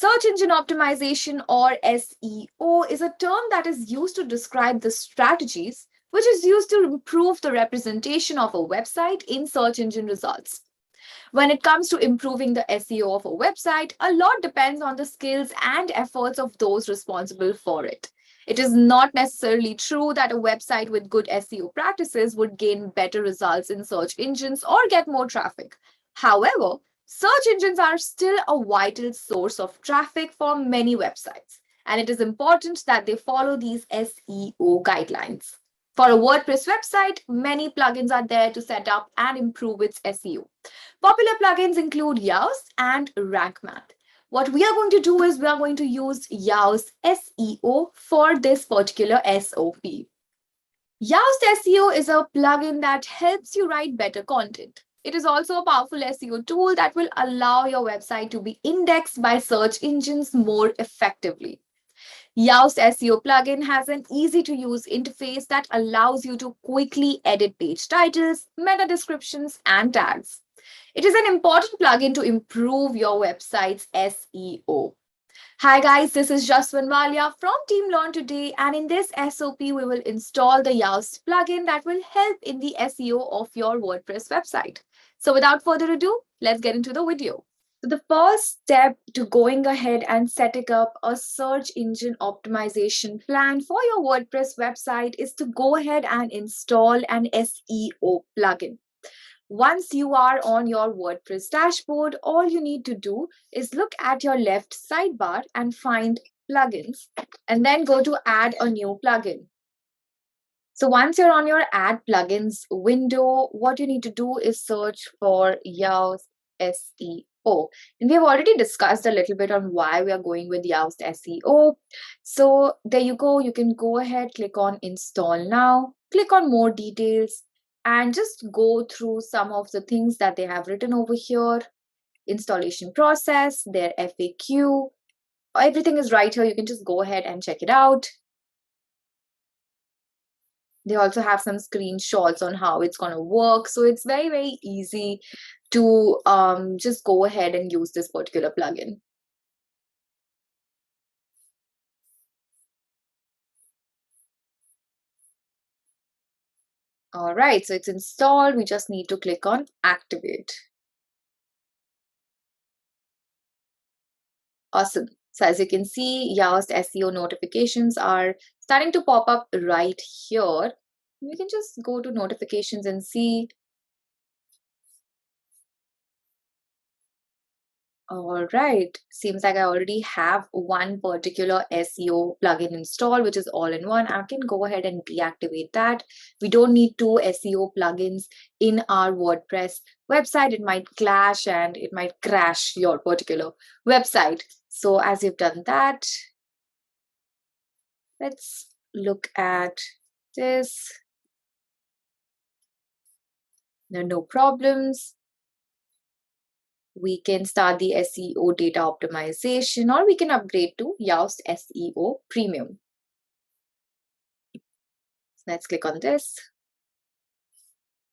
Search engine optimization, or SEO, is a term that is used to describe the strategies which is used to improve the representation of a website in search engine results. When it comes to improving the SEO of a website, a lot depends on the skills and efforts of those responsible for it. It is not necessarily true that a website with good SEO practices would gain better results in search engines or get more traffic. However, search engines are still a vital source of traffic for many websites, and it is important that they follow these SEO guidelines. For a WordPress website, many plugins are there to set up and improve its SEO. Popular plugins include Yoast and Rank Math. What we are going to do is we are going to use Yoast SEO for this particular SOP. Yoast SEO is a plugin that helps you write better content. It is also a powerful SEO tool that will allow your website to be indexed by search engines more effectively. Yoast SEO plugin has an easy to use interface that allows you to quickly edit page titles, meta descriptions, and tags. It is an important plugin to improve your website's SEO. Hi guys, this is Jaswin Walia from Team Learn Today, and in this SOP we will install the Yoast plugin that will help in the SEO of your WordPress website. So without further ado, let's get into the video. So the first step to going ahead and setting up a search engine optimization plan for your WordPress website is to go ahead and install an SEO plugin. Once you are on your WordPress dashboard, all you need to do is look at your left sidebar and find plugins, and then go to add a new plugin. So once you're on your add plugins window, what you need to do is search for Yoast SEO. And we have already discussed a little bit on why we are going with Yoast SEO. So there you go. You can go ahead, click on install now, click on more details, and just go through some of the things that they have written over here. Installation process, their FAQ, everything is right here. You can just go ahead and check it out. They also have some screenshots on how it's going to work. So it's very, very easy to just go ahead and use this particular plugin. All right, so it's installed. We just need to click on activate. Awesome. So as you can see, Yoast SEO notifications are starting to pop up right here. We can just go to notifications and see. All right, seems like I already have one particular SEO plugin installed, which is all-in-one. I can go ahead and deactivate that. We don't need two SEO plugins in our WordPress website. It might clash and it might crash your particular website. So as you've done that, let's look at this. There are no problems. We can start the SEO data optimization, or we can upgrade to Yoast SEO Premium. Let's click on this.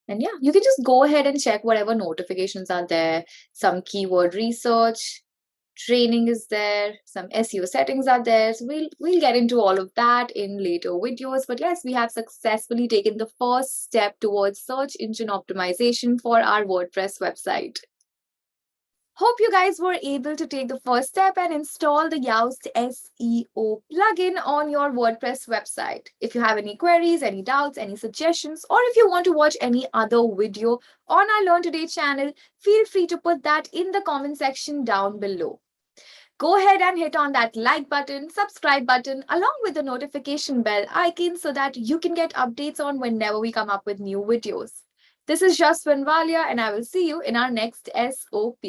And yeah, you can just go ahead and check whatever notifications are there. Some keyword research, training is there, some SEO settings are there. So we'll get into all of that in later videos. But yes, we have successfully taken the first step towards search engine optimization for our WordPress website. Hope you guys were able to take the first step and install the Yoast SEO plugin on your WordPress website. If you have any queries, any doubts, any suggestions, or if you want to watch any other video on our Learn Today channel, feel free to put that in the comment section down below. Go ahead and hit on that like button, subscribe button, along with the notification bell icon so that you can get updates on whenever we come up with new videos. This is Jaswin Walia, and I will see you in our next SOP.